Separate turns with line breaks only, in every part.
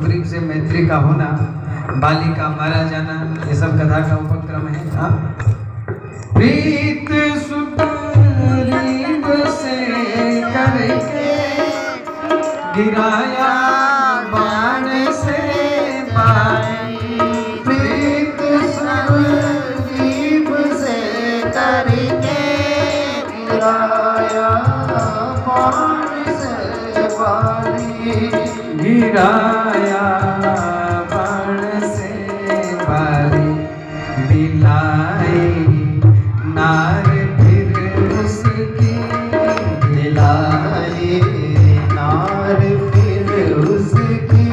सुग्रीव से मैत्री का होना, बाली का मारा जाना, ये सब कथा का उपक्रम है। हाँ, प्रीत सुग्रीव से करके गिराया बाण से बाली,
प्रीत सुग्रीव से करके गिराया बाण से बाली,
गिराया बाण से बाली, दिलाई नार फिर उसकी,
दिलाई नार फिर उसकी,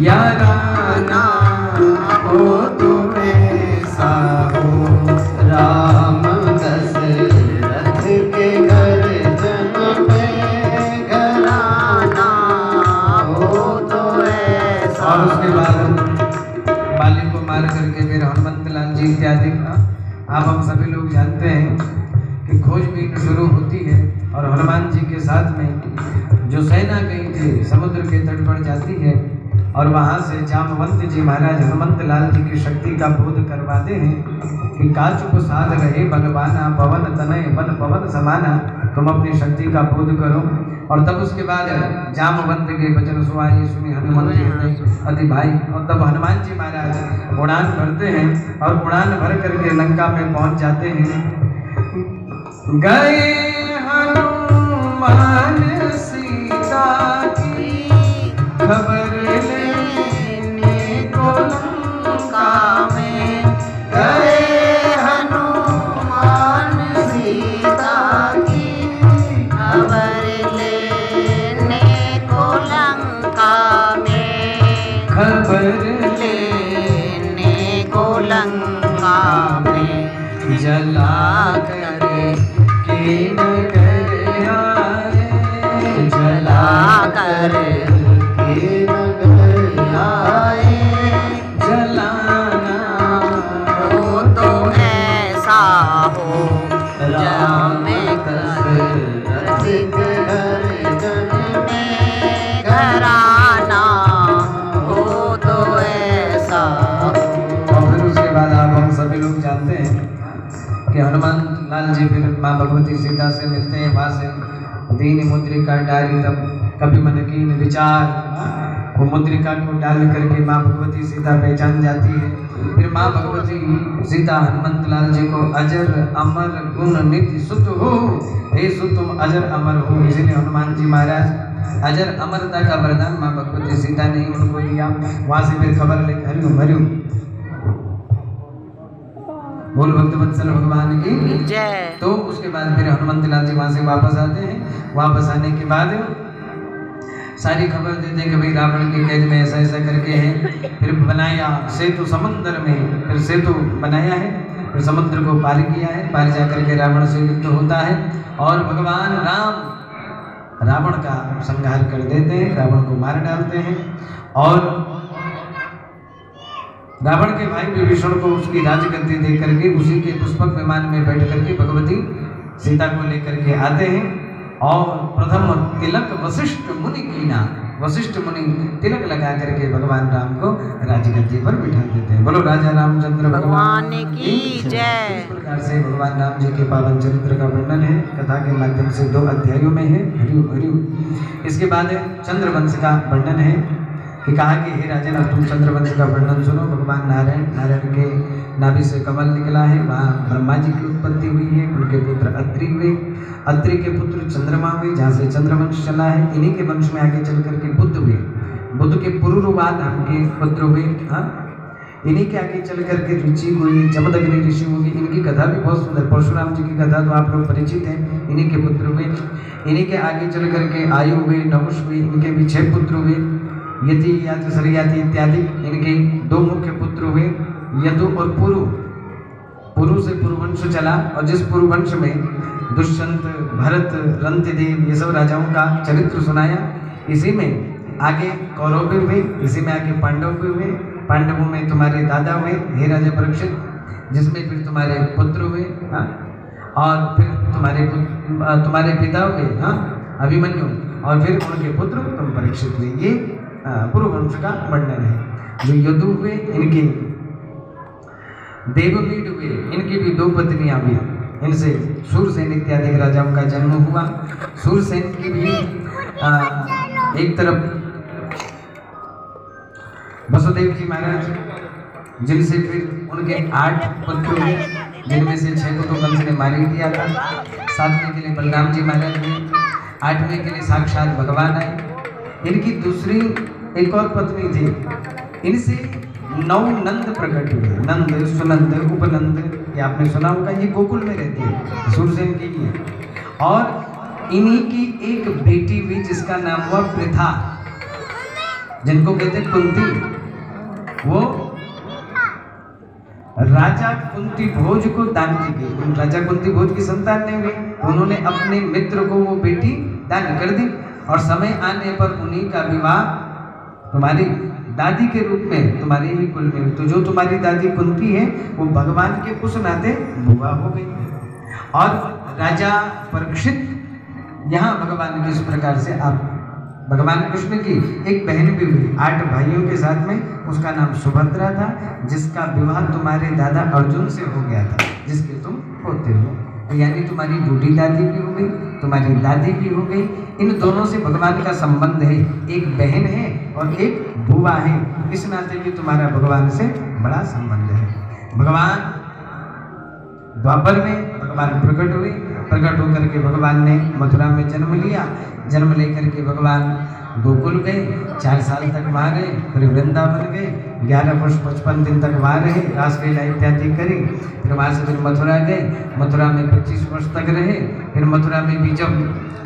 याराना हो तुम्हें साहो,
राम दशरथ के घर जन में घराना हो तो ऐसा।
और उसके बाद बाली को मार करके फिर हनुमंत लाल जी इत्यादि आप हम सभी लोग जानते हैं कि खोजबीन शुरू होती है और हनुमान जी के साथ में जो सेना गई थी समुद्र के तट पर जाती है और वहाँ से जामवंत जी महाराज हनुमंत लाल जी की शक्ति का बोध करवाते हैं कि काचुप साध रहे बलवाना, पवन तनय बल पवन समाना, तुम अपनी शक्ति का बोध करो। और तब उसके बाद जामवंत के वचन सुहाई सुनी हनुमंत अति भाई, और तब हनुमान जी महाराज उड़ान भरते हैं और उड़ान भर करके लंका में पहुंच जाते हैं। गए हनुमान सीता की खबर लेने को लंका में,
गए हनुमान सीता की खबर लेने को लंका में,
खबर
लेने को लंका में,
जला कर के नगर आए,
जला कर के नगर आए,
जलाना
हो तो ऐसा हो राम दशरथ के घर जन में घराना हो तो ऐसा हो।
और फिर उसके बाद आप हम सभी लोग जानते हैं कि हनुमान लाल जी फिर माँ भगवती सीता से मिलते हैं। वहाँ से दीन मुद्रिका डाली, तब कभी मन कीन विचार, वो मुद्रिका को डाल करके माँ भगवती सीता पहचान जाती है। फिर माँ भगवती सीता हनुमंत लाल जी को अजर अमर गुण नित्य सुत हो, हे सुत तुम अजर अमर हो, इसीलिए हनुमान जी महाराज अजर अमरता का वरदान माँ भगवती सीता ने उनको दिया। वहाँ से फिर खबर ले हरिओम हरिओम बोल भक्तवत्सल भगवान की
जय।
तो उसके बाद फिर हनुमंत लाल जी वहाँ से वापस आते हैं। वापस आने के बाद सारी खबर देते हैं कि भाई रावण के कैद में ऐसा ऐसा करके है। फिर बनाया सेतु समुद्र में, फिर सेतु बनाया है, फिर समुद्र को पार किया है। पार जा करके रावण से युद्ध होता है और भगवान राम रावण का संहार कर देते हैं, रावण को मार डालते हैं। और रावण के भाई विभीषण को उसकी राजगद्दी दे करके उसी के पुष्पक विमान में बैठ करके भगवती सीता को लेकर के आते हैं। और प्रथम तिलक वशिष्ठ मुनि कीना, वशिष्ठ मुनि तिलक लगा करके भगवान राम को राजगद्दी पर बिठा देते हैं। बोलो राजा रामचंद्र
भगवान की जय।
इस प्रकार से भगवान राम जी के पावन चरित्र का वर्णन है, कथा के माध्यम से 2 अध्यायों में है। हरिओम हरिओम। इसके बाद चंद्रवंश का वर्णन है कि कहा कि हे राजन अब तुम चंद्रवंश का वर्णन सुनो। भगवान नारायण के नाभि से कमल निकला है, वहाँ ब्रह्मा जी की उत्पत्ति हुई है, उनके पुत्र अत्रि हुए, अत्रि के पुत्र चंद्रमा हुए, जहाँ से चंद्रवंश चला है। इन्हीं के वंश में आगे चल करके बुद्ध हुए, बुद्ध के पूर्ववाद आपके पुत्र हुए। हाँ, इन्हीं के आगे चल करके ऋषि हुई, जमदग्नि ऋषि हुई। इनकी कथा भी बहुत सुंदर, परशुराम जी की कथा तो आप लोग परिचित हैं। इन्हीं के पुत्र हुए, इन्हीं के आगे चल करके आयु हुए, नहुष हुए, इनके भी 6 पुत्र हुए। यति याति सरयाति इत्यादि इनके 2 मुख्य पुत्र हुए, यदु और पुरु। पुरु से पुरुवंश चला और जिस पुरुवंश में दुष्यंत, भरत, रंतिदेव ये सब राजाओं का चरित्र सुनाया, इसी में आगे कौरव भी हुए, इसी में आगे पांडव भी हुए। पांडवों में तुम्हारे दादा हुए हे राजा परीक्षित, जिसमें फिर तुम्हारे पुत्र हुए। हाँ, और फिर तुम्हारे पिता हुए हाँ अभिमन्यु, और फिर उनके पुत्र तुम परीक्षित हुए। ये पुरुवंश का वर्णन है। जो यदु हुए इनके, देवमीड हुए इनकी भी 2 पत्नियां हुई, इनसे सूरसेन इत्यादि राजाओं का जन्म हुआ। सूरसेन की भी एक तरफ वसुदेव जी महाराज, जिनसे फिर उनके 8 पुत्र हुए, जिनमें से 6 को तो कंस ने मार ही दिया था। 7वें के लिए बलराम जी महाराज हुए, 8वें के लिए साक्षात भगवान आए। इनकी दूसरी एक और पत्नी थी, इनसे 9 नंद प्रकट हुए, नंद, सुनंद, उपनंद, ये आपने सुना होगा, ये गोकुल में रहती है, सूरसेन की ही है। और इन्हीं की एक बेटी हुई जिसका नाम हुआ पृथा, जिनको कहते कुंती। वो राजा कुंती भोज को दान की गई। उन राजा कुंती भोज की संतान नहीं हुई, उन्होंने अपने मित्र को वो बेटी दान कर दी, और समय आने पर उन्हीं का विवाह तुम्हारी दादी के रूप में तुम्हारे ही कुल में हुई। तो जो तुम्हारी दादी कुंती है वो भगवान के उस नाते बुआ हो गई। और राजा परीक्षित यहाँ भगवान की इस प्रकार से आप भगवान कृष्ण की एक बहन भी हुई 8 भाइयों के साथ में, उसका नाम सुभद्रा था, जिसका विवाह तुम्हारे दादा अर्जुन से हो गया था, जिसके तुम पोते हो। तो यानी तुम्हारी बूढ़ी दादी भी हो गई, तुम्हारी दादी भी हो गई। इन दोनों से भगवान का संबंध है, एक बहन है और एक बुआ है, इस नाते भी तुम्हारा भगवान से बड़ा संबंध है। भगवान द्वापर में भगवान प्रकट हुए, प्रकट होकर के भगवान ने मथुरा में जन्म लिया। जन्म लेकर के भगवान गोकुल गए, 4 साल तक वहाँ रहे, फिर वृंदावन गए, 11 वर्ष 55 दिन तक वहाँ रहे, रासलीला इत्यादि करी। फिर वहाँ से फिर मथुरा गए, मथुरा में 25 वर्ष तक रहे। फिर मथुरा में भी जब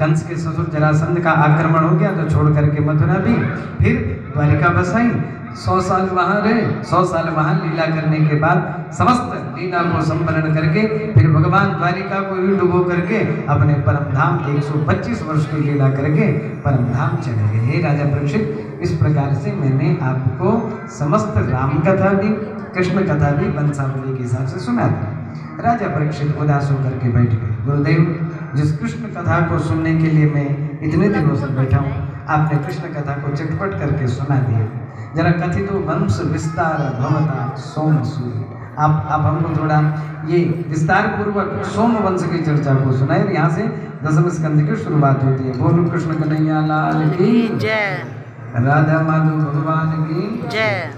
कंस के ससुर जरासंध का आक्रमण हो गया तो छोड़ करके मथुरा भी फिर द्वारिका बसाई। 100 साल वहाँ रहे, 100 साल वहाँ लीला करने के बाद समस्त लीला को संवरण करके फिर भगवान द्वारिका को ही डुबो करके अपने परम धाम 125 वर्ष की लीला करके परम धाम चले गए। हे राजा परीक्षित, इस प्रकार से मैंने आपको समस्त राम कथा भी, कृष्ण कथा भी वंशावली के हिसाब से सुना दी। राजा परीक्षित उदास होकर के बैठ गए। गुरुदेव, जिस कृष्ण कथा को सुनने के लिए मैं इतने दिनों से बैठा हूँ, आपने कृष्ण कथा को चटपट करके सुना दिया। जरा कथितो वंश विस्तार भवता सोम सूर्य, आप हमको थोड़ा ये विस्तार पूर्वक सोम वंश की चर्चा को सुनाए। यहाँ से 10वें स्कंद की शुरुआत होती है। बोलो कृष्ण कन्हैया लाल की
जय,
राधा माधव भगवान की
जय।